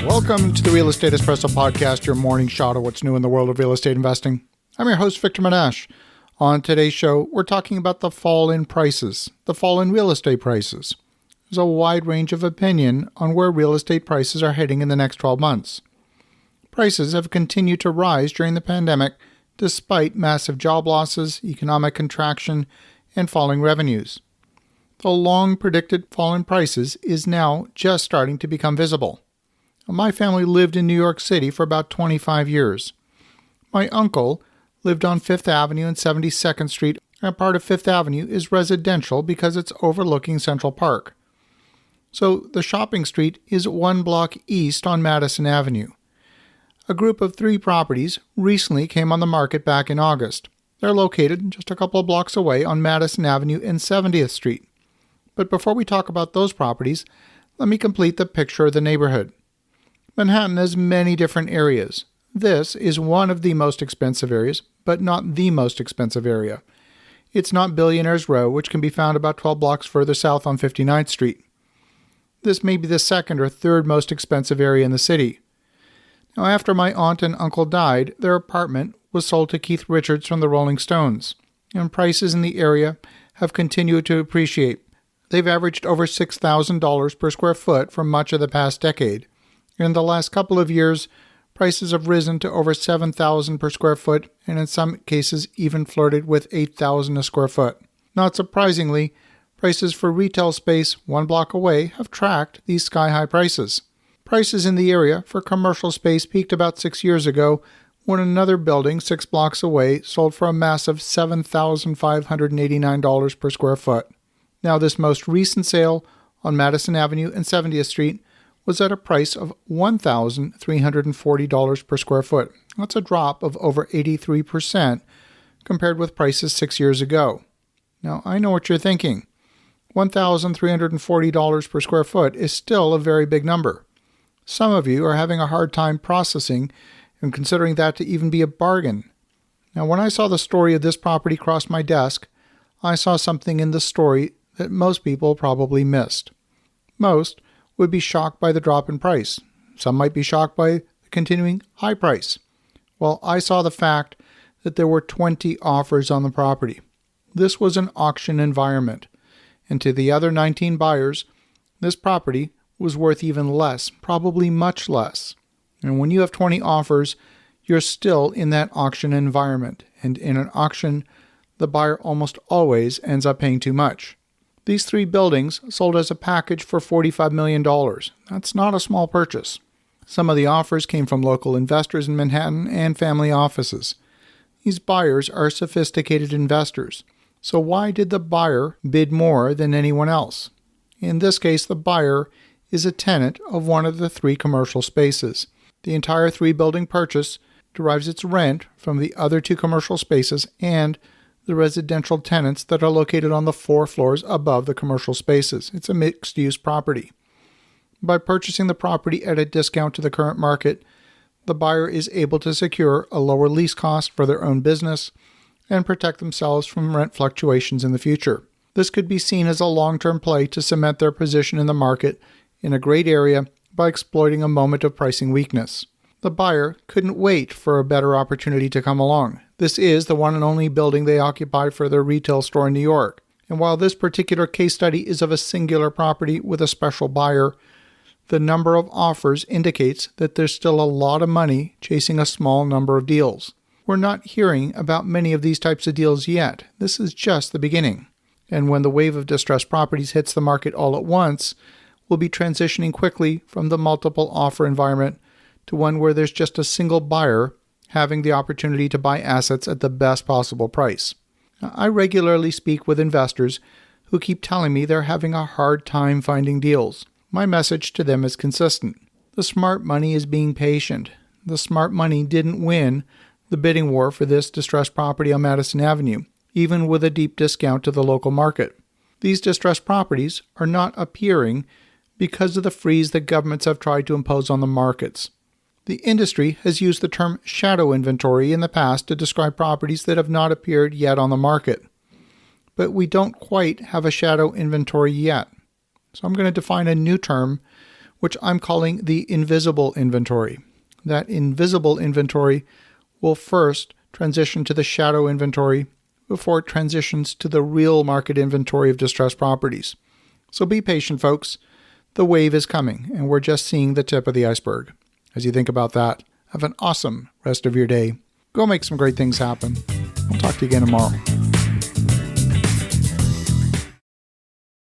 Welcome to the Real Estate Espresso Podcast, your morning shot of what's new in the world of real estate investing. I'm your host, Victor Menashe. On today's show, we're talking about the fall in prices, the fall in real estate prices. There's a wide range of opinion on where real estate prices are heading in the next 12 months. Prices have continued to rise during the pandemic despite massive job losses, economic contraction, and falling revenues. The long-predicted fall in prices is now just starting to become visible. My family lived in New York City for about 25 years. My uncle lived on 5th Avenue and 72nd Street, and part of 5th Avenue is residential because it's overlooking Central Park. So the shopping street is one block east on Madison Avenue. A group of 3 properties recently came on the market back in August. They're located just a couple of blocks away on Madison Avenue and 70th Street. But before we talk about those properties, let me complete the picture of the neighborhood. Manhattan has many different areas. This is one of the most expensive areas, but not the most expensive area. It's not Billionaire's Row, which can be found about 12 blocks further south on 59th Street. This may be the second or third most expensive area in the city. Now, after my aunt and uncle died, their apartment was sold to Keith Richards from the Rolling Stones, and prices in the area have continued to appreciate. They've averaged over $6,000 per square foot for much of the past decade. In the last couple of years, prices have risen to over $7,000 per square foot, and in some cases even flirted with $8,000 a square foot. Not surprisingly, prices for retail space 1 block away have tracked these sky-high prices. Prices in the area for commercial space peaked about 6 years ago when another building 6 blocks away sold for a massive $7,589 per square foot. Now, this most recent sale on Madison Avenue and 70th Street was at a price of $1,340 per square foot. That's a drop of over 83% compared with prices 6 years ago. Now, I know what you're thinking. $1,340 per square foot is still a very big number. Some of you are having a hard time processing and considering that to even be a bargain. Now, when I saw the story of this property cross my desk, I saw something in the story that most people probably missed. Most would be shocked by the drop in price. Some might be shocked by the continuing high price. Well, I saw the fact that there were 20 offers on the property. This was an auction environment, and to the other 19 buyers, this property was worth even less, probably much less. And when you have 20 offers, you're still in that auction environment, and in an auction, the buyer almost always ends up paying too much. These 3 buildings sold as a package for $45 million. That's not a small purchase. Some of the offers came from local investors in Manhattan and family offices. These buyers are sophisticated investors. So why did the buyer bid more than anyone else? In this case, the buyer is a tenant of one of the 3 commercial spaces. The entire 3-building purchase derives its rent from the other 2 commercial spaces and the residential tenants that are located on the 4 floors above the commercial spaces. It's a mixed-use property. By purchasing the property at a discount to the current market, the buyer is able to secure a lower lease cost for their own business and protect themselves from rent fluctuations in the future. This could be seen as a long-term play to cement their position in the market in a great area by exploiting a moment of pricing weakness. The buyer couldn't wait for a better opportunity to come along. This is the one and only building they occupy for their retail store in New York. And while this particular case study is of a singular property with a special buyer, the number of offers indicates that there's still a lot of money chasing a small number of deals. We're not hearing about many of these types of deals yet. This is just the beginning. And when the wave of distressed properties hits the market all at once, we'll be transitioning quickly from the multiple offer environment to one where there's just a single buyer having the opportunity to buy assets at the best possible price. Now, I regularly speak with investors who keep telling me they're having a hard time finding deals. My message to them is consistent. The smart money is being patient. The smart money didn't win the bidding war for this distressed property on Madison Avenue, even with a deep discount to the local market. These distressed properties are not appearing because of the freeze that governments have tried to impose on the markets. The industry has used the term shadow inventory in the past to describe properties that have not appeared yet on the market. But we don't quite have a shadow inventory yet. So I'm going to define a new term which I'm calling the invisible inventory. That invisible inventory will first transition to the shadow inventory before it transitions to the real market inventory of distressed properties. So be patient, folks. The wave is coming, and we're just seeing the tip of the iceberg. As you think about that, have an awesome rest of your day. Go make some great things happen. I'll talk to you again tomorrow.